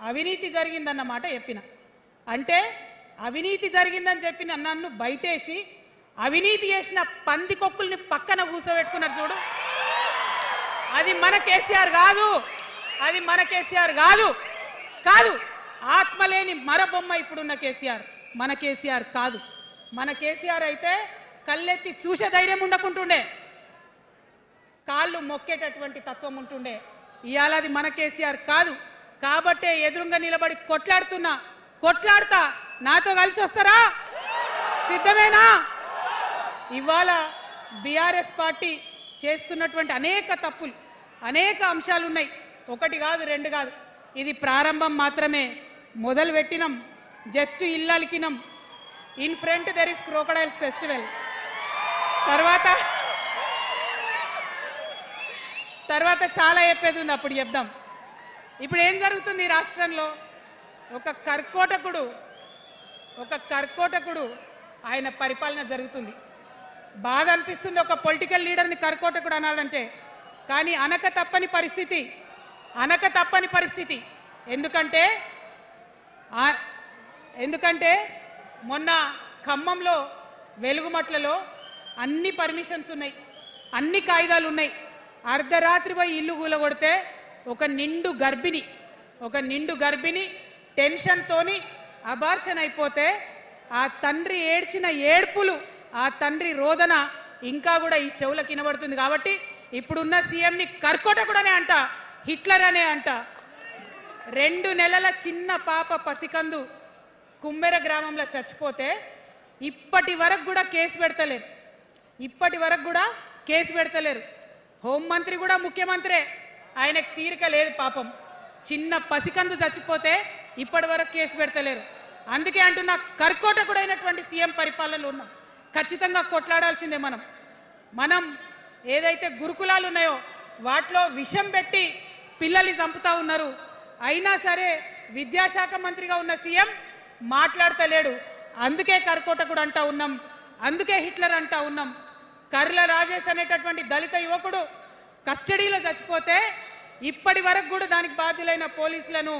అవినీతి జరిగిందన్నమాట చెప్పిన. అంటే అవినీతి జరిగిందని చెప్పిన నన్ను బయటేసి అవినీతి చేసిన పందికొక్కుల్ని పక్కన కూర్చోబెట్టుకున్నారు చూడు, అది మన కేసీఆర్ కాదు, అది మన కేసీఆర్ కాదు. కాదు, ఆత్మలేని మరబొమ్మ ఇప్పుడున్న కేసీఆర్ మన కేసీఆర్ కాదు. మన కేసీఆర్ అయితే కళ్ళెత్తి చూసే ధైర్యం ఉండకుంటుండే, కాళ్ళు మొక్కేటటువంటి తత్వం ఉంటుండే. ఇవాళ అది మన కేసీఆర్ కాదు. కాబట్టే ఎదురుగా నిలబడి కొట్లాడుతా నాతో కలిసి వస్తారా? సిద్ధమేనా? ఇవాళ బీఆర్ఎస్ పార్టీ చేస్తున్నటువంటి అనేక తప్పులు, అనేక అంశాలు ఉన్నాయి. ఒకటి కాదు, రెండు కాదు. ఇది ప్రారంభం మాత్రమే. మొదలు పెట్టినాం, జస్ట్ ఇల్లలికినాం. In front there is crocodiles festival. తర్వాత చాలా చెప్పేది ఉంది, అప్పుడు చెప్దాం. ఇప్పుడు ఏం జరుగుతుంది ఈ రాష్ట్రంలో? ఒక కర్కోటకుడు ఆయన పరిపాలన జరుగుతుంది. బాధ అనిపిస్తుంది ఒక పొలిటికల్ లీడర్ని కర్కోటకుడు అనాలంటే. కానీ అనక తప్పని పరిస్థితి. ఎందుకంటే మొన్న ఖమ్మంలో వెలుగుమట్లలో అన్ని పర్మిషన్స్ ఉన్నాయి, అన్ని కాయిదాలు ఉన్నాయి. అర్ధరాత్రి పోయి ఇల్లు కూలగొడితే ఒక నిండు గర్భిణి టెన్షన్తోని అబార్షన్ అయిపోతే ఆ తండ్రి ఏడ్చిన ఏడ్పులు, ఆ తండ్రి రోదన ఇంకా కూడా ఈ చెవులకు వినబడుతుంది. కాబట్టి ఇప్పుడున్న సీఎంని కర్కోటకుడనే అంట, హిట్లర్ అనే అంట. 2 నెలల చిన్న పాప పసికందు కుమ్మెర గ్రామంలో చచ్చిపోతే ఇప్పటి వరకు కూడా కేసు పెడతలేరు. హోంమంత్రి కూడా ముఖ్యమంత్రే, ఆయనకు తీరిక లేదు పాపం. చిన్న పసికందు చచ్చిపోతే ఇప్పటి వరకు కేసు పెడతలేరు. అందుకే అంటున్నా, కర్కోటకుడైనటువంటి సీఎం పరిపాలనలో ఉన్నాం. ఖచ్చితంగా కొట్లాడాల్సిందే. మనం ఏదైతే గురుకులాలు ఉన్నాయో వాటిలో విషం పెట్టి పిల్లల్ని చంపుతా ఉన్నారు. అయినా సరే విద్యాశాఖ మంత్రిగా ఉన్న సీఎం మాట్లాడతలేడు. అందుకే కర్కోటకుడు అంటా ఉన్నాం, అందుకే హిట్లర్ అంటా ఉన్నాం. కర్ల రాజేష్ అనేటటువంటి దళిత యువకుడు కస్టడీలో చచ్చిపోతే ఇప్పటి వరకు కూడా దానికి బాధ్యులైన పోలీసులను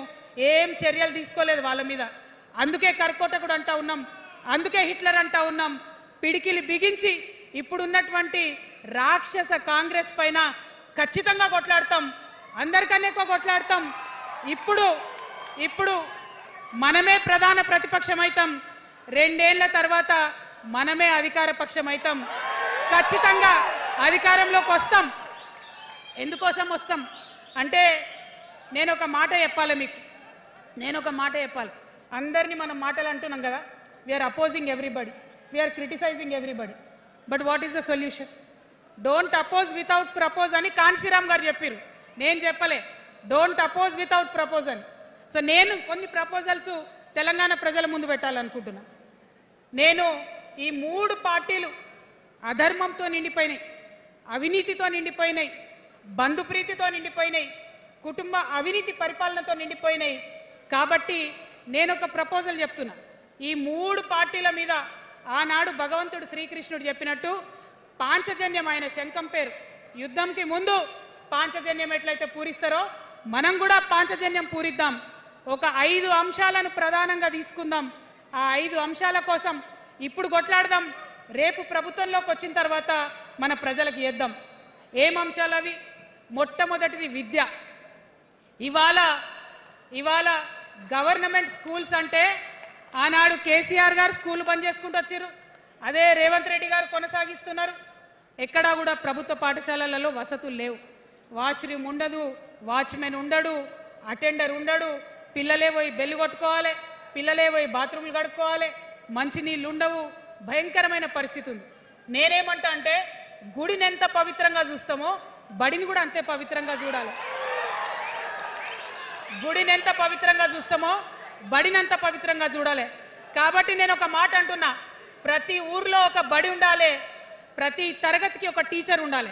ఏం చర్యలు తీసుకోలేదు వాళ్ళ మీద. అందుకే కర్కోటకుడు అంటా ఉన్నాం, అందుకే హిట్లర్ అంటా ఉన్నాం. పిడికిలి బిగించి ఇప్పుడున్నటువంటి రాక్షస కాంగ్రెస్ పైన ఖచ్చితంగా కొట్లాడతాం, అందరికన్నా ఎక్కువ కొట్లాడతాం. ఇప్పుడు మనమే ప్రధాన ప్రతిపక్షం అవుతాం. 2 ఏళ్ల తర్వాత మనమే అధికార పక్షం అవుతాం. ఖచ్చితంగా అధికారంలోకి వస్తాం. ఎందుకోసం వస్తాం అంటే నేను ఒక మాట చెప్పాలి. అందరినీ మనం మాటలు అంటున్నాం కదా, we are opposing everybody, we are criticizing everybody. But what is the solution? Don't oppose without propose అని కాన్షీరామ్ గారు చెప్పారు. నేను చెప్పలే, డోంట్ అపోజ్ వితౌట్ ప్రపోజ్ అని. సో నేను కొన్ని ప్రపోజల్స్ తెలంగాణ ప్రజల ముందు పెట్టాలనుకుంటున్నా. నేను ఈ 3 పార్టీలు అధర్మంతో నిండిపోయినాయి, అవినీతితో నిండిపోయినాయి, బంధుప్రీతితో నిండిపోయినాయి, కుటుంబ అవినీతి పరిపాలనతో నిండిపోయినాయి. కాబట్టి నేను ఒక ప్రపోజల్ చెప్తున్నా. ఈ 3 పార్టీల మీద ఆనాడు భగవంతుడు శ్రీకృష్ణుడు చెప్పినట్టు పాంచజన్యం, ఆయన శంఖం పేరు, యుద్ధంకి ముందు పాంచజన్యం ఎట్లయితే పూరిస్తారో మనం కూడా పాంచజన్యం పూరిద్దాం. ఒక 5 అంశాలను ప్రధానంగా తీసుకుందాం. ఆ 5 అంశాల కోసం ఇప్పుడు కొట్లాడదాం. రేపు ప్రభుత్వంలోకి వచ్చిన తర్వాత మన ప్రజలకు ఇద్దాం. ఏం అంశాలు అవి? మొట్టమొదటిది విద్య. ఇవాళ గవర్నమెంట్ స్కూల్స్ అంటే ఆనాడు కేసీఆర్ గారు స్కూల్ బంద్ చేసుకుంటూ వచ్చారు, అదే రేవంత్ రెడ్డి గారు కొనసాగిస్తున్నారు. ఎక్కడా కూడా ప్రభుత్వ పాఠశాలలలో వసతులు లేవు. వాష్రూమ్ ఉండదు, వాచ్మెన్ ఉండడు, అటెండర్ ఉండడు, పిల్లలే పోయి బెల్లు కొట్టుకోవాలి, పిల్లలే పోయి బాత్రూమ్లు కడుక్కోవాలి, మంచినీళ్ళు ఉండవు, భయంకరమైన పరిస్థితి ఉంది. నేనేమంటా అంటే గుడిని ఎంత పవిత్రంగా చూస్తామో బడిని కూడా అంతే పవిత్రంగా చూడాలి. గుడిని ఎంత పవిత్రంగా చూస్తామో బడినంత పవిత్రంగా చూడాలి. కాబట్టి నేను ఒక మాట అంటున్నా, ప్రతి ఊర్లో ఒక బడి ఉండాలి, ప్రతి తరగతికి ఒక టీచర్ ఉండాలి.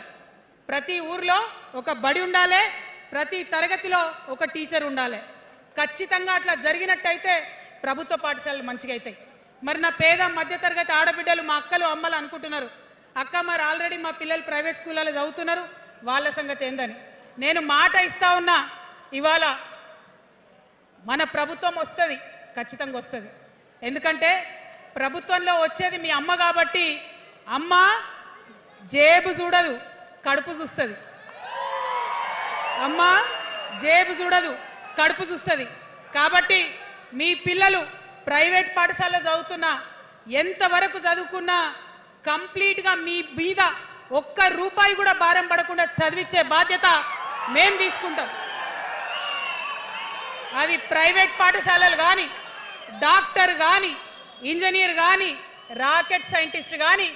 ప్రతి ఊర్లో ఒక బడి ఉండాలి, ప్రతి తరగతిలో ఒక టీచర్ ఉండాలి. ఖచ్చితంగా అట్లా జరిగినట్టయితే ప్రభుత్వ పాఠశాలలు మంచిగా అవుతాయి. మరి నా పేద మధ్యతరగతి ఆడబిడ్డలు, మా అక్కలు అమ్మలు అనుకుంటున్నారు, అక్క మరి ఆల్రెడీ మా పిల్లలు ప్రైవేట్ స్కూళ్ళలో చదువుతున్నారు, వాళ్ళ సంగతి ఏందని. నేను మాట ఇస్తా ఉన్నా, ఇవాళ మన ప్రభుత్వం వస్తుంది, ఖచ్చితంగా వస్తుంది. ఎందుకంటే ప్రభుత్వంలో వచ్చేది మీ అమ్మ కాబట్టి అమ్మ జేబు చూడదు, కడుపు చూస్తుంది. అమ్మ జేబు చూడదు, కడుపు చూస్తుంది. కాబట్టి మీ పిల్లలు ప్రైవేట్ పాఠశాలలో చదువుతున్నా, ఎంతవరకు చదువుకున్నా కంప్లీట్గా మీ మీద ఒక్క రూపాయి కూడా భారం పడకుండా చదివించే బాధ్యత మేం తీసుకుంటాం. అది ప్రైవేట్ పాఠశాలలు కానీ, డాక్టర్ కానీ, ఇంజనీర్ కానీ, రాకెట్ సైంటిస్ట్ కానీ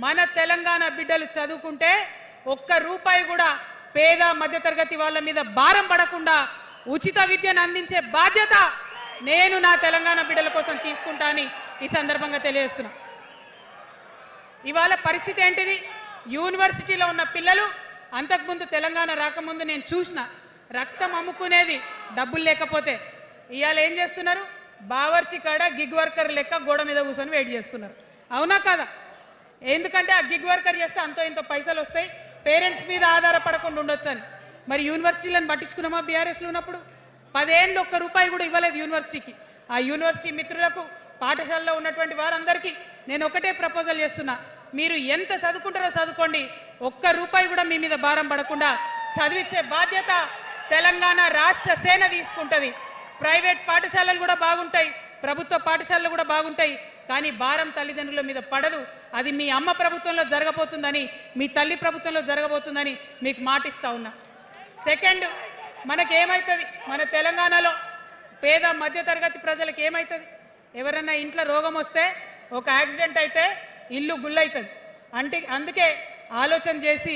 మన తెలంగాణ బిడ్డలు చదువుకుంటే ఒక్క రూపాయి కూడా పేద మధ్యతరగతి వాళ్ళ మీద భారం పడకుండా ఉచిత విద్యను అందించే బాధ్యత నేను నా తెలంగాణ బిడ్డల కోసం తీసుకుంటా అని ఈ సందర్భంగా తెలియజేస్తున్నా. ఇవాళ పరిస్థితి ఏంటిది? యూనివర్సిటీలో ఉన్న పిల్లలు అంతకుముందు తెలంగాణ రాకముందు నేను చూసిన రక్తం అమ్ముకునేది డబ్బులు లేకపోతే. ఇవాళ ఏం చేస్తున్నారు? బావర్చి కాడ గిగ్ వర్కర్ లెక్క గోడ మీద కూర్చొని వెయిట్ చేస్తున్నారు. అవునా కదా? ఎందుకంటే ఆ గిగ్ వర్కర్ చేస్తే అంతో ఇంత పైసలు వస్తాయి, పేరెంట్స్ మీద ఆధారపడకుండా ఉండొచ్చు అని. మరి యూనివర్సిటీలను పట్టించుకున్నామా? బీఆర్ఎస్లో ఉన్నప్పుడు 10 ఏళ్ళు ఒక్క రూపాయి కూడా ఇవ్వలేదు యూనివర్సిటీకి. ఆ యూనివర్సిటీ మిత్రులకు, పాఠశాలలో ఉన్నటువంటి వారందరికీ నేను ఒకటే ప్రపోజల్ చేస్తున్నా, మీరు ఎంత చదువుకుంటారో చదువుకోండి, ఒక్క రూపాయి కూడా మీ మీద భారం పడకుండా చదివించే బాధ్యత తెలంగాణ రాష్ట్ర సేన తీసుకుంటుంది. ప్రైవేట్ పాఠశాలలు కూడా బాగుంటాయి, ప్రభుత్వ పాఠశాలలు కూడా బాగుంటాయి, కానీ భారం తల్లిదండ్రుల మీద పడదు. అది మీ అమ్మ ప్రభుత్వంలో జరగబోతుందని, మీ తల్లి ప్రభుత్వంలో జరగబోతుందని మీకు మాటిస్తా ఉన్నా. సెకండ్, మనకేమవుతుంది? మన తెలంగాణలో పేద మధ్యతరగతి ప్రజలకు ఏమవుతుంది? ఎవరన్నా ఇంట్లో రోగం వస్తే, ఒక యాక్సిడెంట్ అయితే ఇల్లు గుల్లవుతుంది. అందుకే ఆలోచన చేసి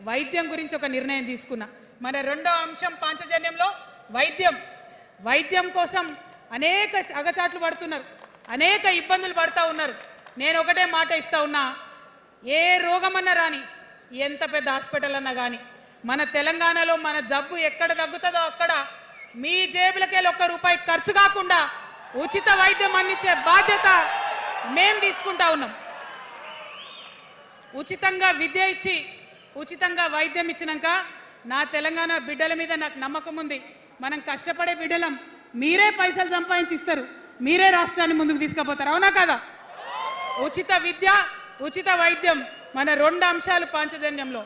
వైద్యం గురించి ఒక నిర్ణయం తీసుకున్నా. మన రెండో అంశం పాంచజన్యంలో వైద్యం కోసం అనేక అగచాట్లు పడుతున్నారు, అనేక ఇబ్బందులు పడుతూ ఉన్నారు. నేను ఒకటే మాట ఇస్తా ఉన్నా, ఏ రోగమన్నా రాని, ఎంత పెద్ద హాస్పిటల్ అన్నా కానీ, మన తెలంగాణలో మన జబ్బు ఎక్కడ తగ్గుతుందో అక్కడ మీ జేబులకెళ్ళి ఒక్క రూపాయి ఖర్చు కాకుండా ఉచిత వైద్యం అందించే బాధ్యత మేం తీసుకుంటా ఉన్నాం. ఉచితంగా విద్య ఇచ్చి, ఉచితంగా వైద్యం ఇచ్చినాక నా తెలంగాణ బిడ్డల మీద నాకు నమ్మకం ఉంది. మనం కష్టపడే బిడ్డలం, మీరే పైసలు సంపాదించి ఇస్తారు, మీరే రాష్ట్రాన్ని ముందుకు తీసుకుపోతారు. అవునా కదా? ఉచిత విద్య, ఉచిత వైద్యం మన 2 అంశాలు పాంచజన్యంలో.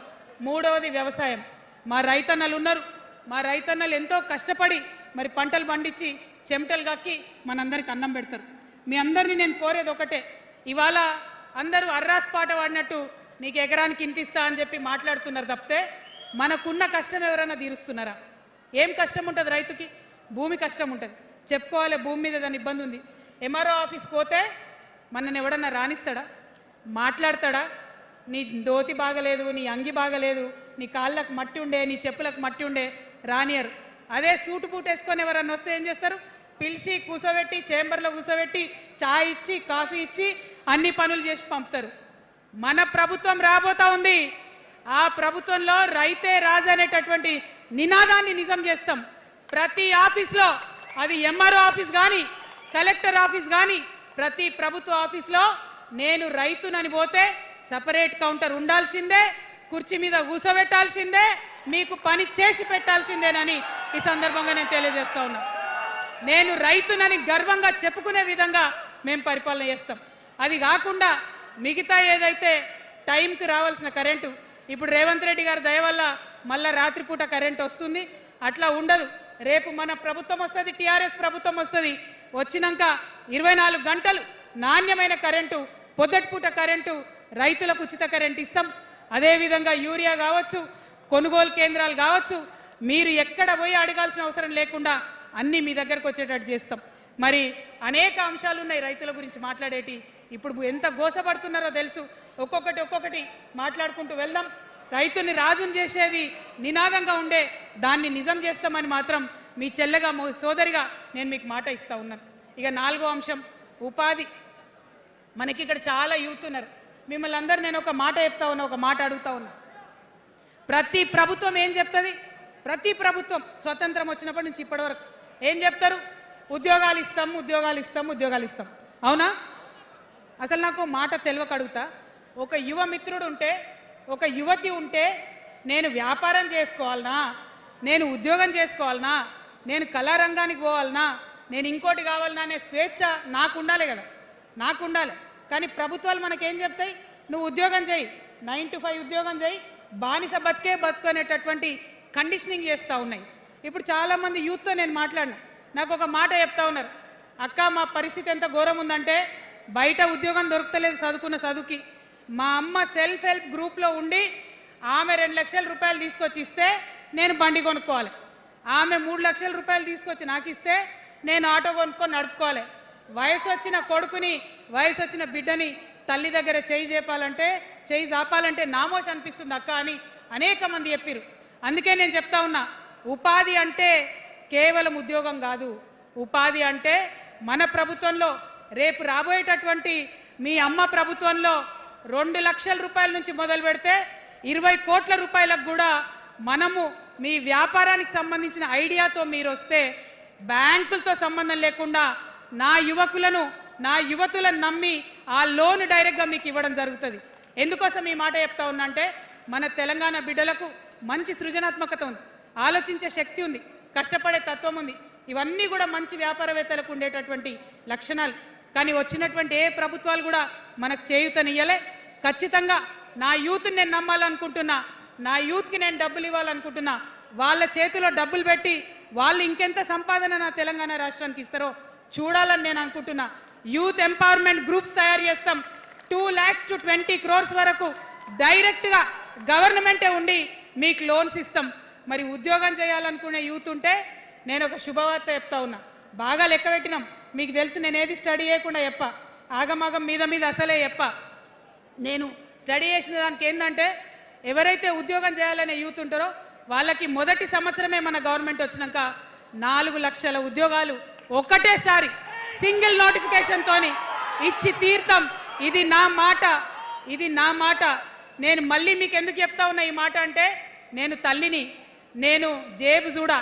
మూడవది వ్యవసాయం. మా రైతన్నలు ఉన్నారు, మా రైతన్నలు ఎంతో కష్టపడి మరి పంటలు పండించి చెమటలు కక్కి మనందరికి అన్నం పెడతారు. మీ అందరినీ నేను కోరేది ఒకటే, ఇవాళ అందరూ అర్రాస్ పాట వాడినట్టు నీకు ఎకరానికి ఇంత ఇస్తా అని చెప్పి మాట్లాడుతున్నారు తప్పితే మనకున్న కష్టం ఎవరైనా తీరుస్తున్నారా? ఏం కష్టం ఉంటుంది రైతుకి? భూమి కష్టం ఉంటుంది, చెప్పుకోవాలి. భూమి మీద దాని ఇబ్బంది ఉంది. ఎంఆర్ఓ ఆఫీస్కి పోతే మనని ఎవడన్నా రాణిస్తాడా? మాట్లాడతాడా? నీ దోతి బాగలేదు, నీ అంగి బాగలేదు, నీ కాళ్ళకు మట్టి ఉండే, నీ చెప్పులకు మట్టి ఉండే, రానియరు. అదే సూటు బూట్ వేసుకొని ఎవరన్నా వస్తే ఏం చేస్తారు? పిలిచి కూర్చోబెట్టి, చేంబర్లో కూర్చోబెట్టి, చాయ్ ఇచ్చి, కాఫీ ఇచ్చి అన్ని పనులు చేసి పంపుతారు. మన ప్రభుత్వం రాబోతా ఉంది. ఆ ప్రభుత్వంలో రైతే రాజు అనేటటువంటి నినాదాన్ని నిజం చేస్తాం. ప్రతి ఆఫీస్లో, అది ఎంఆర్ఓ ఆఫీస్ కానీ, కలెక్టర్ ఆఫీస్ కానీ, ప్రతి ప్రభుత్వ ఆఫీస్లో నేను రైతునని పోతే సపరేట్ కౌంటర్ ఉండాల్సిందే, కుర్చీ మీద కూర్చోబెట్టాల్సిందే, మీకు పని చేసి పెట్టాల్సిందేనని ఈ సందర్భంగా నేను తెలియజేస్తా ఉన్నా. నేను రైతునని గర్వంగా చెప్పుకునే విధంగా మేము పరిపాలన చేస్తాం. అది కాకుండా మిగతా ఏదైతే టైంకి రావాల్సిన కరెంటు, ఇప్పుడు రేవంత్ రెడ్డి గారి దయ వల్ల మళ్ళీ రాత్రిపూట కరెంట్ వస్తుంది. అట్లా ఉండదు. రేపు మన ప్రభుత్వం వస్తుంది, టీఆర్ఎస్ ప్రభుత్వం వస్తుంది. వచ్చినాక 24 గంటలు నాణ్యమైన కరెంటు, పొద్దుటిపూట కరెంటు, రైతులకు ఉచిత కరెంట్ ఇస్తాం. అదేవిధంగా యూరియా కావచ్చు, కొనుగోలు కేంద్రాలు కావచ్చు, మీరు ఎక్కడ పోయి అడగాల్సిన అవసరం లేకుండా అన్నీ మీ దగ్గరకు వచ్చేటట్టు చేస్తాం. మరి అనేక అంశాలు ఉన్నాయి రైతుల గురించి మాట్లాడేటి. ఇప్పుడు ఎంత గోసపడుతున్నారో తెలుసు. ఒక్కొక్కటి మాట్లాడుకుంటూ వెళ్దాం. రైతుని రాజుని చేసేది నినాదంగా ఉండే దాన్ని నిజం చేస్తామని మాత్రం మీ చెల్లెగా, సోదరిగా నేను మీకు మాట ఇస్తా ఉన్నాను. ఇక 4వ అంశం ఉపాధి. మనకి ఇక్కడ చాలా యూత్ ఉన్నారు. మిమ్మల్ని అందరూ నేను ఒక మాట చెప్తా ఉన్నా, ఒక మాట అడుగుతా ఉన్నా. ప్రతి ప్రభుత్వం ఏం చెప్తుంది? ప్రతి ప్రభుత్వం స్వతంత్రం వచ్చినప్పటి నుంచి ఇప్పటి వరకు ఏం చెప్తారు? ఉద్యోగాలు ఇస్తాం, ఉద్యోగాలు ఇస్తాం, ఉద్యోగాలు ఇస్తాం. అవునా? అసలు నాకు మాట తెలియక అడుగుతా. ఒక యువ మిత్రుడు ఉంటే, ఒక యువతి ఉంటే, నేను వ్యాపారం చేసుకోవాలనా, నేను ఉద్యోగం చేసుకోవాలనా, నేను కళారంగానికి పోవాలనా, నేను ఇంకోటి కావాలనా అనే స్వేచ్ఛ నాకు ఉండాలి కదా, నాకు ఉండాలి. కానీ ప్రభుత్వాలు మనకేం చెప్తాయి? నువ్వు ఉద్యోగం చేయి, 9 to 5 ఉద్యోగం చేయి, బానిస బతుకునేటటువంటి కండిషనింగ్ చేస్తూ ఉన్నాయి. ఇప్పుడు చాలామంది యూత్తో నేను మాట్లాడినా, నాకు ఒక మాట చెప్తా ఉన్నారు, అక్క మా పరిస్థితి ఎంత ఘోరం ఉందంటే బయట ఉద్యోగం దొరుకుతలేదు చదువుకున్న చదువుకి. మా అమ్మ సెల్ఫ్ హెల్ప్ గ్రూప్లో ఉండి ఆమె 2 లక్షల రూపాయలు తీసుకొచ్చి ఇస్తే నేను బండి కొనుక్కోవాలి, ఆమె 3 లక్షల రూపాయలు తీసుకొచ్చి నాకు ఇస్తే నేను ఆటో కొనుక్కొని నడుపుకోవాలి. వయసు వచ్చిన కొడుకుని, వయసు వచ్చిన బిడ్డని తల్లి దగ్గర చేయి జాపాలంటే నామోష్ అనిపిస్తుంది అక్క అని అనేక మంది చెప్పారు. అందుకే నేను చెప్తా ఉన్నా, ఉపాధి అంటే కేవలం ఉద్యోగం కాదు. ఉపాధి అంటే మన ప్రభుత్వంలో, రేపు రాబోయేటటువంటి మీ అమ్మ ప్రభుత్వంలో 2 లక్షల రూపాయల నుంచి మొదలు పెడితే 20 కోట్ల రూపాయలకు కూడా మనము మీ వ్యాపారానికి సంబంధించిన ఐడియాతో మీరు వస్తే బ్యాంకులతో సంబంధం లేకుండా నా యువతులను నమ్మి ఆ లోన్ డైరెక్ట్గా మీకు ఇవ్వడం జరుగుతుంది. ఎందుకోసం ఈ మాట చెప్తా ఉన్నా అంటే మన తెలంగాణ బిడ్డలకు మంచి సృజనాత్మకత ఉంది, ఆలోచించే శక్తి ఉంది, కష్టపడే తత్వం ఉంది. ఇవన్నీ కూడా మంచి వ్యాపారవేత్తలకు ఉండేటటువంటి లక్షణాలు. కానీ వచ్చినటువంటి ఏ ప్రభుత్వాలు కూడా మనకు చేయూతనియ్యలే. ఖచ్చితంగా నా యూత్ని నేను నమ్మాలనుకుంటున్నా, నా యూత్కి నేను డబ్బులు ఇవ్వాలనుకుంటున్నా. వాళ్ళ చేతిలో డబ్బులు పెట్టి వాళ్ళు ఇంకెంత సంపాదన నా తెలంగాణ రాష్ట్రానికి ఇస్తారో చూడాలని నేను అనుకుంటున్నా. యూత్ ఎంపవర్మెంట్ గ్రూప్స్ తయారు చేస్తాం. 2 lakhs to 20 crores వరకు డైరెక్ట్గా గవర్నమెంటే ఉండి మీకు లోన్స్ ఇస్తాం. మరి ఉద్యోగం చేయాలనుకునే యూత్ ఉంటే నేను ఒక శుభవార్త చెప్తా ఉన్నా. బాగా లెక్క పెట్టినాం, మీకు తెలుసు నేను ఏది స్టడీ చేయకుండా చెప్ప, ఆగమాగం మీద అసలే చెప్ప. నేను స్టడీ చేసిన దానికి ఏంటంటే ఎవరైతే ఉద్యోగం చేయాలనే యూత్ ఉంటారో వాళ్ళకి మొదటి సంవత్సరమే మన గవర్నమెంట్ వచ్చినాక 4 లక్షల ఉద్యోగాలు ఒక్కటేసారి సింగిల్ నోటిఫికేషన్తోని ఇచ్చి తీర్థం. ఇది నా మాట. నేను మళ్ళీ మీకు ఎందుకు చెప్తా ఉన్నా ఈ మాట అంటే, నేను తల్లిని, నేను జేబు చూడా,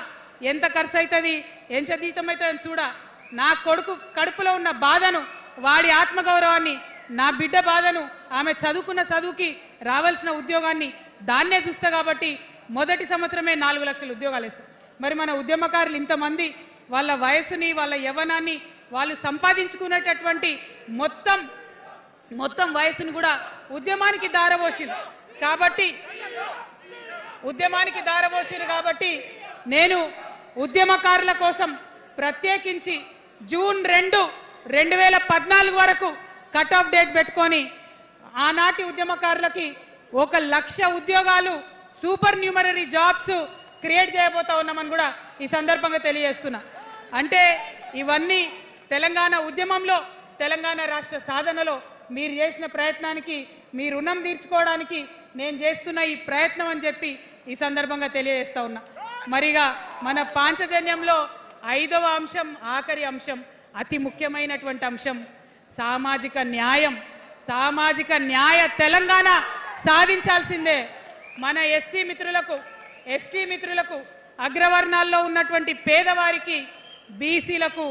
ఎంత ఖర్చు అవుతుంది, ఎంత జీతం అవుతుంది చూడా, నా కొడుకు కడుపులో ఉన్న బాధను, వాడి ఆత్మగౌరవాన్ని, నా బిడ్డ బాధను, ఆమె చదువుకున్న చదువుకి రావాల్సిన ఉద్యోగాన్ని దాన్నే చూస్తా. కాబట్టి మొదటి సంవత్సరమే 4 లక్షల ఉద్యోగాలు ఇస్తాం. మరి మన ఉద్యమకారులు ఇంతమంది వాళ్ళ వయసుని, వాళ్ళ యవ్వనాన్ని, వాళ్ళు సంపాదించుకునేటటువంటి మొత్తం వయసును కూడా ఉద్యమానికి దారపోసిరు. కాబట్టి నేను ఉద్యమకారుల కోసం ప్రత్యేకించి జూన్ 2, 2014 వరకు కట్ ఆఫ్ డేట్ పెట్టుకొని ఆనాటి ఉద్యమకారులకి 1 లక్ష ఉద్యోగాలు, సూపర్ న్యూమరరీ జాబ్స్ క్రియేట్ చేయబోతా ఉన్నామని కూడా ఈ సందర్భంగా తెలియజేస్తున్నా. అంటే ఇవన్నీ తెలంగాణ ఉద్యమంలో, తెలంగాణ రాష్ట్ర సాధనలో మీరు చేసిన ప్రయత్నానికి, మీ రుణం తీర్చుకోవడానికి నేను చేస్తున్న ఈ ప్రయత్నం అని చెప్పి ఈ సందర్భంగా తెలియజేస్తా ఉన్నా. మరిగా మన పాంచజన్యంలో 5వ అంశం, ఆఖరి అంశం, అతి ముఖ్యమైనటువంటి అంశం సామాజిక న్యాయ తెలంగాణ సాధించాల్సిందే. మన ఎస్సీ మిత్రులకు, ఎస్టీ మిత్రులకు, అగ్రవర్ణాల్లో ఉన్నటువంటి పేదవారికి, బీసీలకు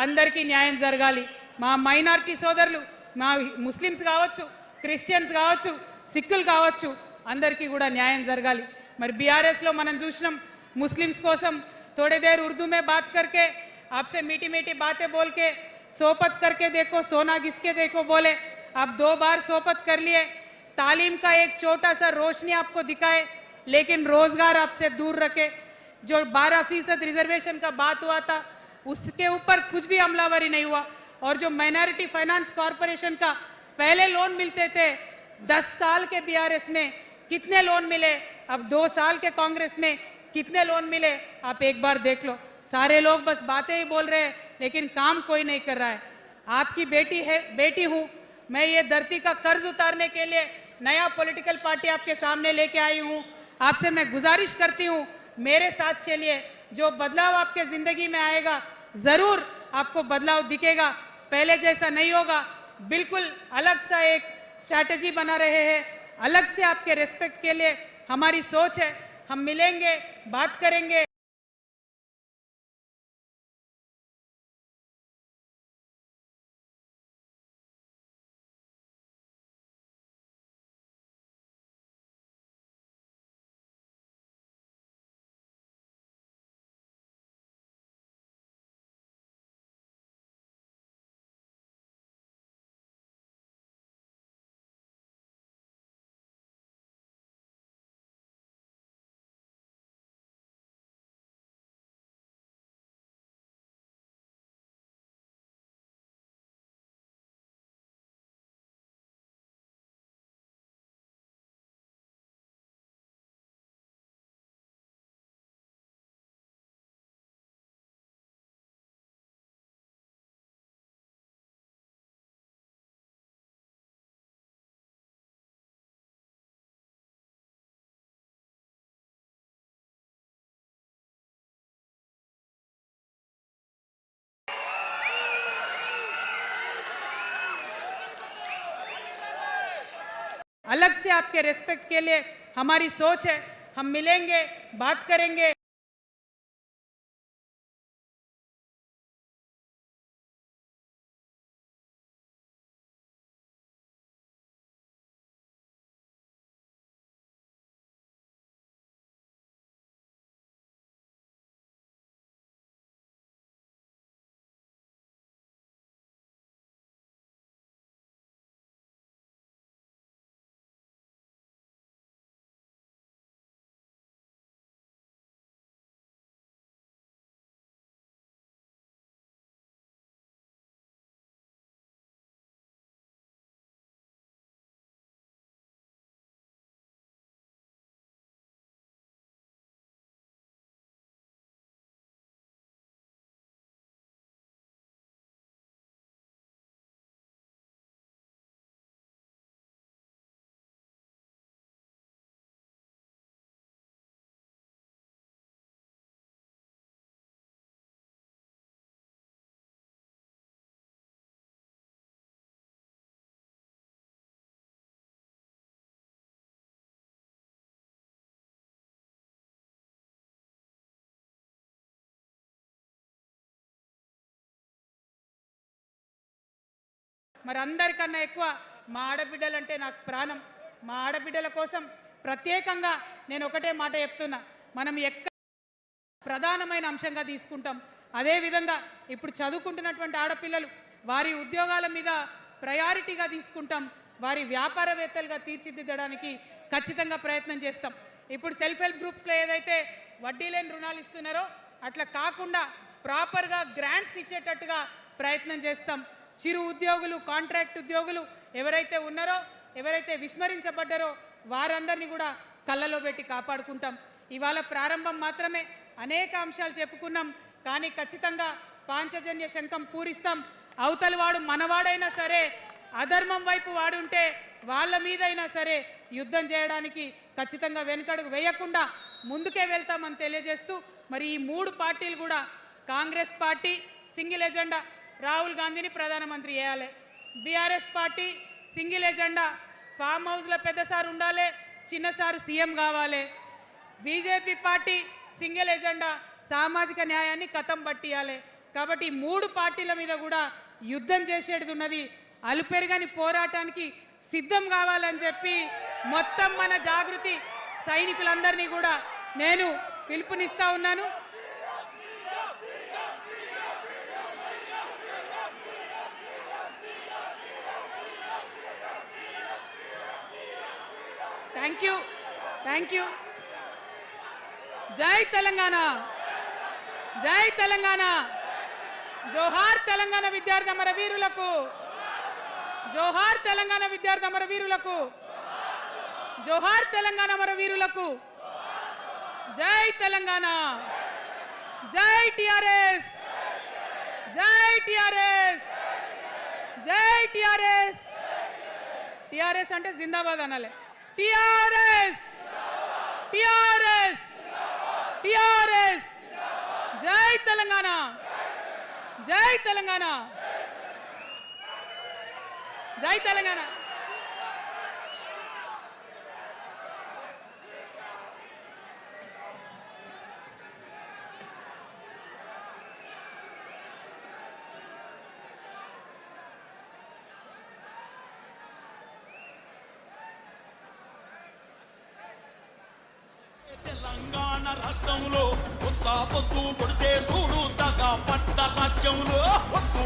అందరికీ న్యాయం జరగాలి. మా మైనారిటీ సోదరులు, మా ముస్లిమ్స్ కావచ్చు, క్రిస్టియన్స్ కావచ్చు, సిక్కులు కావచ్చు, అందరికీ కూడా న్యాయం జరగాలి. మరి బీఆర్ఎస్లో మనం చూసినాం, मुस्लिम्स कोसम थोड़ी देर उर्दू में बात करके आपसे मीठी मीठी बातें बोल के सोपत करके देखो, सोना घिसके देखो बोले, आप 2 बार सोपत कर लिए, तालीम का एक छोटा सा रोशनी आपको दिखाए लेकिन रोजगार आपसे दूर रखे। जो 12% रिजर्वेशन का बात हुआ था उसके ऊपर कुछ भी अमलावरी नहीं हुआ। और जो माइनॉरिटी फाइनेंस कॉरपोरेशन का पहले लोन मिलते थे 10 साल के बीआरएस में कितने लोन मिले, अब 2 साल के कांग्रेस में कितने लोन मिले, आप एक बार देख लो। सारे लोग बस बातें ही बोल रहे हैं लेकिन काम कोई नहीं कर रहा है। आपकी बेटी हूँ मैं, ये धरती का कर्ज उतारने के लिए नया पॉलिटिकल पार्टी आपके सामने लेके आई हूँ। आपसे मैं गुजारिश करती हूँ मेरे साथ चलिए, जो बदलाव आपके जिंदगी में आएगा जरूर आपको बदलाव दिखेगा, पहले जैसा नहीं होगा। बिल्कुल अलग सा एक स्ट्रैटेजी बना रहे हैं, अलग से आपके रेस्पेक्ट के लिए हमारी सोच है। हम मिलेंगे, बात करेंगे। अलग से आपके रेस्पेक्ट के लिए हमारी सोच है। हम मिलेंगे, बात करेंगे। మరి అందరికన్నా ఎక్కువ మా ఆడబిడ్డలంటే నాకు ప్రాణం. మా ఆడబిడ్డల కోసం ప్రత్యేకంగా నేను ఒకటే మాట చెప్తున్నా, మనం ఎక్కడ ప్రధానమైన అంశంగా తీసుకుంటాం. అదేవిధంగా ఇప్పుడు చదువుకుంటున్నటువంటి ఆడపిల్లలు వారి ఉద్యోగాల మీద ప్రయారిటీగా తీసుకుంటాం. వారి వ్యాపారవేత్తలుగా తీర్చిదిద్దడానికి ఖచ్చితంగా ప్రయత్నం చేస్తాం. ఇప్పుడు సెల్ఫ్ హెల్ప్ గ్రూప్స్లో ఏదైతే వడ్డీ లేని రుణాలు ఇస్తున్నారో అట్లా కాకుండా ప్రాపర్గా గ్రాంట్స్ ఇచ్చేటట్టుగా ప్రయత్నం చేస్తాం. చిరు ఉద్యోగులు, కాంట్రాక్ట్ ఉద్యోగులు ఎవరైతే ఉన్నారో, ఎవరైతే విస్మరించబడ్డారో వారందరినీ కూడా కళ్ళలో పెట్టి కాపాడుకుంటాం. ఇవాళ ప్రారంభం మాత్రమే, అనేక అంశాలు చెప్పుకున్నాం. కానీ ఖచ్చితంగా పాంచజన్య శంఖం పూరిస్తాం. అవతలి వాడు మనవాడైనా సరే, అధర్మం వైపు వాడుంటే వాళ్ళ మీదైనా సరే యుద్ధం చేయడానికి ఖచ్చితంగా వెనుకడుగు వేయకుండా ముందుకే వెళ్తామని తెలియజేస్తూ, మరి ఈ మూడు పార్టీలు కూడా, Congress party single agenda Rahul గాంధీని ప్రధానమంత్రి చేయాలి, BRS party single agenda farm హౌస్లో పెద్దసారి ఉండాలి, చిన్నసారి సీఎం కావాలి, బీజేపీ పార్టీ సింగిల్ ఎజెండా సామాజిక న్యాయాన్ని కథం పట్టియాలి. కాబట్టి ఈ మూడు పార్టీల మీద కూడా యుద్ధం చేసేది ఉన్నది. అలుపెరగని పోరాటానికి సిద్ధం కావాలని చెప్పి మొత్తం మన జాగృతి సైనికులందరినీ కూడా నేను పిలుపునిస్తా ఉన్నాను. Thank you. జై తెలంగాణ, జై తెలంగాణ. జోహార్ తెలంగాణ విద్యార్థి అమర వీరులకు, జోహార్ తెలంగాణ విద్యార్థి అమర వీరులకు, జోహార్ తెలంగాణ అమర వీరులకు. జై తెలంగాణ, జై టిఆర్ఎస్, జై టిఆర్ఎస్, జై టిఆర్ఎస్. టిఆర్ఎస్ అంటే జిందాబాద్ అనాలి. TRS, TRS, TRS. జై తెలంగాణ, జై తెలంగాణ, జై తెలంగాణ. తెలంగాణ రాష్ట్రంలో కొత్త పొద్దు పొడిసే చూడు దగా పట్ట రాజ్యంలో పొద్దు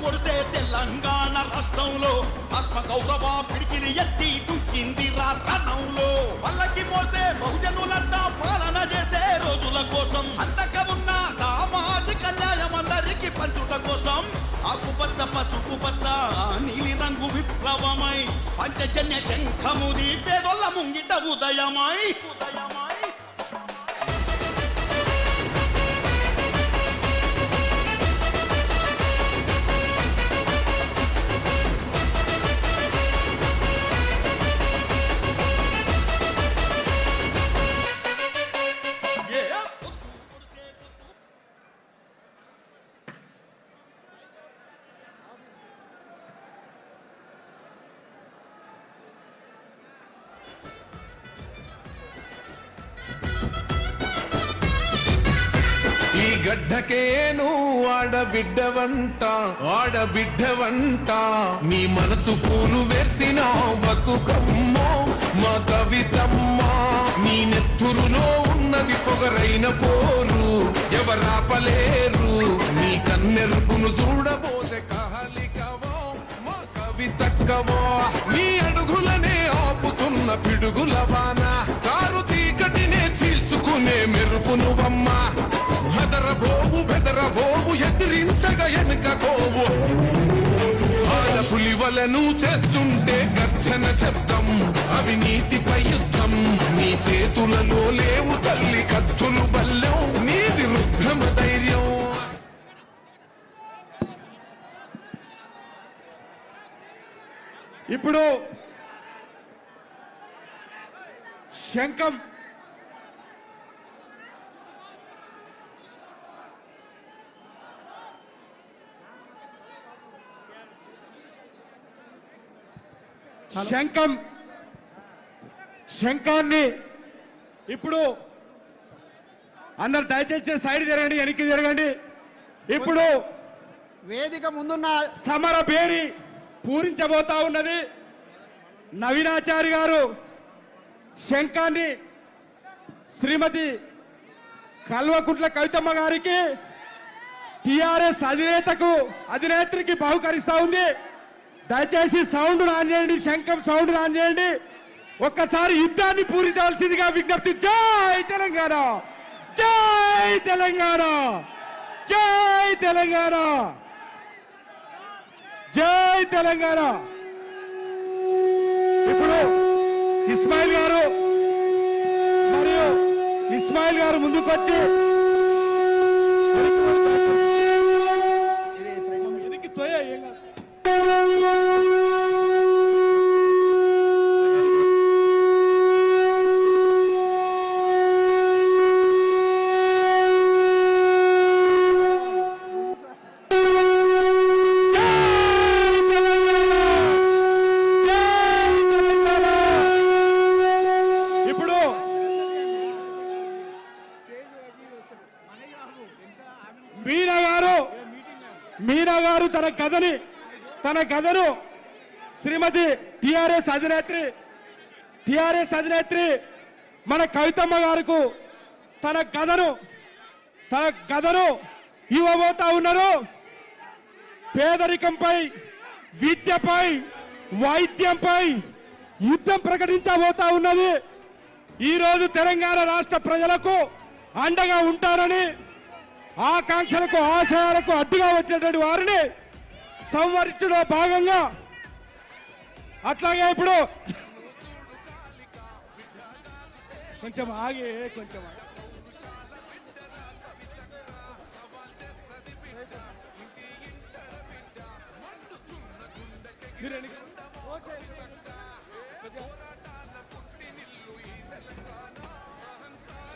పొడిసే తెలంగాణ రాష్ట్రంలో ఆత్మ గౌరవ పిడికిలి ఎత్తి దుక్కింది రణంలో వాళ్ళకి మోసే బహుజనులంతా పాలన చేసే రోజుల కోసం అంతక ఉన్న సామాజిక న్యాయం అందరికి పంచుట కోసం ఆకుపచ్చ పసుపు పచ్చ నీలి రంగు విప్లవమై పంచజన్య శంఖముది పేదొల్ల ముంగిట ఉదయమై. గడ్డకేను ఆడబిడ్డవంట నీ మనసు పూలు వేసిన బతుకమ్మో మా కవితమ్మా నీ నెత్తురులో ఉన్నది పొగరైన పోరు ఎవరాపలేరు నీ కన్నెరుపును చూడబోతే కహలికవో మా కవితక్కవో నీ అడుగులనే ఆపుతున్న పిడుగుల వాన కారు చీకటినే చీల్చుకునే మెరుపునువమ్మా బెదరబోవు ఎదిరించగా ఎనుకపోవు ఆడపులివలను చేస్తుంటే గర్జన శబ్దం అవినీతిపై యుద్ధం నీ సేతులలో లేవు తల్లి కత్తులు బల్లెం నీది రుద్రమ ధైర్యం ఇప్పుడు శంఖం శంఖాన్ని ఇప్పుడు అందరు దయచేసి సైడ్ జరగండి, వెనక్కి జరగండి. ఇప్పుడు వేదిక ముందున్న సమర బేరి పూరించబోతా ఉన్నది. నవీనాచారి గారు శంఖాన్ని శ్రీమతి కల్వకుంట్ల కవితమ్మ గారికి టిఆర్ఎస్ అధినేత్రికి బహుకరిస్తా ఉంది. దయచేసి సౌండ్ ఆన్ చేయండి, శంఖం సౌండ్ ఆన్ చేయండి. ఒక్కసారి యుద్ధాన్ని పూరించవలసిందిగా విజ్ఞప్తి. జై తెలంగాణ, జై తెలంగాణ, జై తెలంగాణ, జై తెలంగాణ. ఇప్పుడు ఇస్మాయిల్ గారు ముందుకొచ్చి వెనక్కి తోయ ఏం కాదు. మీనా గారు తన కథను శ్రీమతి టిఆర్ఎస్ అధినేత్రి మన కవితమ్మ గారికి తన కథను ఇవ్వబోతా ఉన్నారు. పేదరికంపై, విద్యపై, వైద్యంపై యుద్ధం ప్రకటించబోతా ఉన్నది. ఈరోజు తెలంగాణ రాష్ట్ర ప్రజలకు అండగా ఉంటారని, ఆకాంక్షలకు ఆశయాలకు అడ్డుగా వచ్చేటువంటి వారిని సంవరించడంలో భాగంగా అట్లాగే ఇప్పుడు కొంచెం ఆగి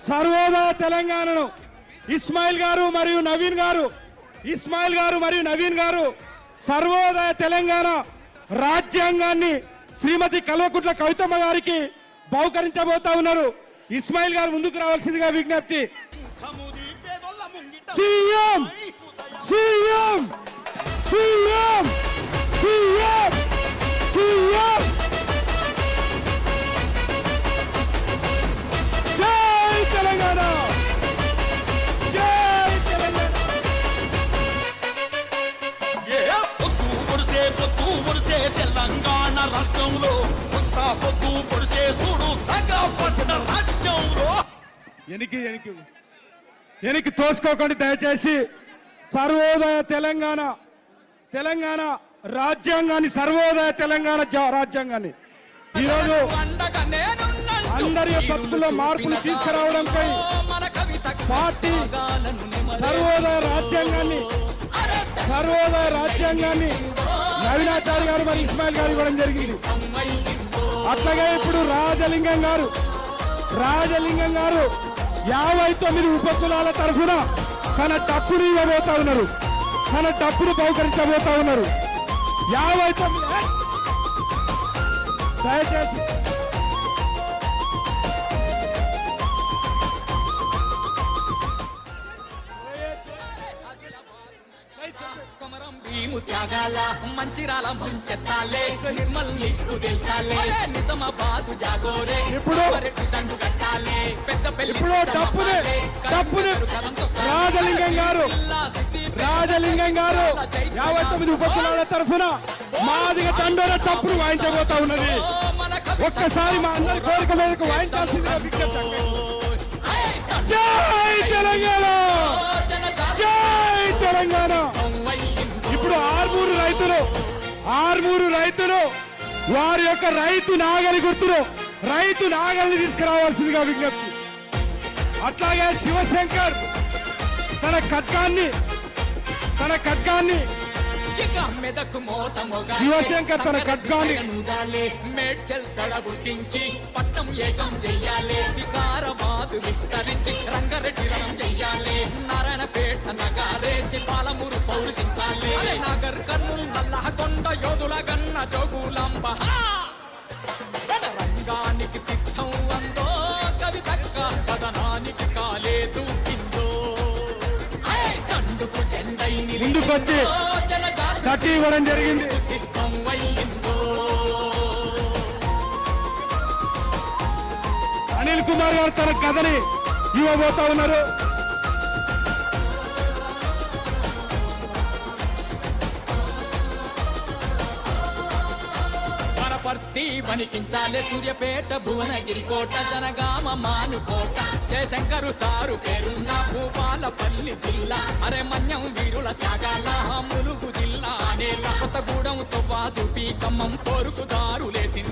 సర్వోదయ తెలంగాణను ఇస్మాయిల్ గారు మరియు నవీన్ గారు సర్వోదయ తెలంగాణ రాజ్యాంగాన్ని శ్రీమతి కల్వకుంట్ల కవితమ్మ గారికి బహుకరించబోతా ఉన్నారు. ఇస్మాయిల్ గారు ముందుకు రావాల్సిందిగా విజ్ఞప్తి. CM CM CM CM CM జై తెలంగాణ, జై తెలంగాణ. పొద్దు పొడిసే తెలంగాణ రాష్ట్రంలో కొత్త పొద్దు పొడిసే చూడు పట్ట రాజ్యంలో వెనక్కి తోసుకోకండి దయచేసి. సర్వోదయ తెలంగాణ రాజ్యాంగాన్ని, సర్వోదయ తెలంగాణ రాజ్యాంగాన్ని ఈరోజు అందరి బతుకుల్లో మార్పులు తీసుకురావడంపై పార్టీ సర్వోదయ రాజ్యాంగాన్ని నవీనాచారి గారు మరి ఇస్మాయిల్ గారు ఇవ్వడం జరిగింది. అట్లాగే ఇప్పుడు రాజలింగం గారు 59 ఉపకులాల తరఫున తన డప్పును ఇవ్వబోతా ఉన్నారు, తన డప్పును బహుకరించబోతా ఉన్నారు. 59 దయచేసి కొమరం భీము త్యాగాల మంచిరాల ముంచెత్తాలే నిర్మల్ నీకు తెలుసాలే నిజామాబాదు జాగోరే ఇప్పుడు దండు కట్టాలే పెద్ద పెళ్లి ఇప్పుడు డప్పుని రాజలింగం గారు 59 ఉపకులాల తరఫున మాదిగ తండోర డప్పును వాయించబోతా ఉన్నది. ఒక్కసారి మా అందరి కోరిక మీదకు వాయించాల్సిందిగా విజ్ఞప్తి. జై తెలంగాణ, జై తెలంగాణ. ఇప్పుడు ఆర్మూరు రైతులు వారి యొక్క రైతు నాగలి గుర్తులు రైతు నాగల్ని తీసుకురావాల్సిందిగా విజ్ఞప్తి. అట్లాగే శివశంకర్ తన ఖడ్గాన్ని శివశంకర్ తన ఖడ్గాన్ని మేడ్చల్ తడబుట్టించి పట్టం ఏకం చెయ్యాలి వికారబాదు విస్తరించి రంగారెడ్డి రణం చెయ్యాలి నారాయణపేట నగారేసి పాలమూరు పౌరుషించాలి నాగర్ కర్నూలు నల్లహకొండ యోధుల గన్న జోగులాంబ రంగానికి సిద్ధం అందో కవితక్క పదనానికి కాలేదు ఇందో దండుకు జెండై ముందుకొచ్చి కట్టి ఇవ్వడం జరిగింది. సిద్ధం అయ్యిందో అనిల్ కుమార్ గారు తన కథని ఇవ్వబోతా ఉన్నారు. వనపర్తి వణికించాలే సూర్యపేట భువనగిరి కోట జనగామ మానుకోట జయశంకరు సారు పేరున్న భూపాలపల్లి జిల్లా అరే మన్యం వీరుల త్యాగాల ములుగు జిల్లా అనే కొత్తగూడెం తొవ్వా చూపి ఖమ్మం కోరుకు దారులేసింది.